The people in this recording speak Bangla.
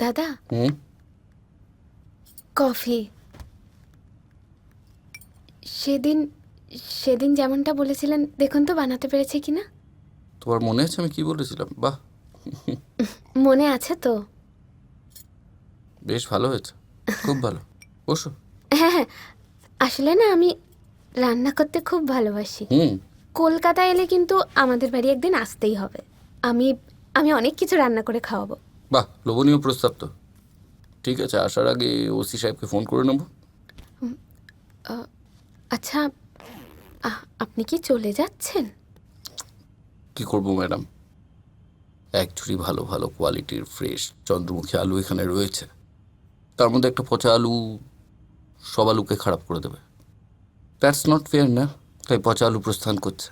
দাদা, হুম? কফি। সেদিন সেদিন যেমনটা বলেছিলেন, দেখুন তো বানাতে পেরেছে কিনা। তোমার মনে আছে আমি কি বলেছিলাম? বাহ, মনে আছে তো? বেশ ভালো হয়েছে, খুব ভালো। বসো। হ্যাঁ হ্যাঁ, আসলে না আমি রান্না করতে খুব ভালোবাসি। হুম। কলকাতা এলে কিন্তু আমাদের বাড়ি একদিন আসতেই হবে। আমি আমি অনেক কিছু রান্না করে খাওয়াবো। বাহ, লোভনীয় প্রস্তাব তো। ঠিক আছে, আসার আগে ওসি সাহেবকে ফোন করে নেব। আচ্ছা, আপনি কি চলে যাচ্ছেন? কি করবো ম্যাডাম, এক ঝুড়ি ভালো ভালো কোয়ালিটির ফ্রেশ চন্দ্রমুখী আলু এখানে রয়েছে, তার মধ্যে একটা পচা আলু সব আলুকে খারাপ করে দেবে। দ্যাটস নট ফেয়ার না? তাই পচা আলু প্রস্থান করছে।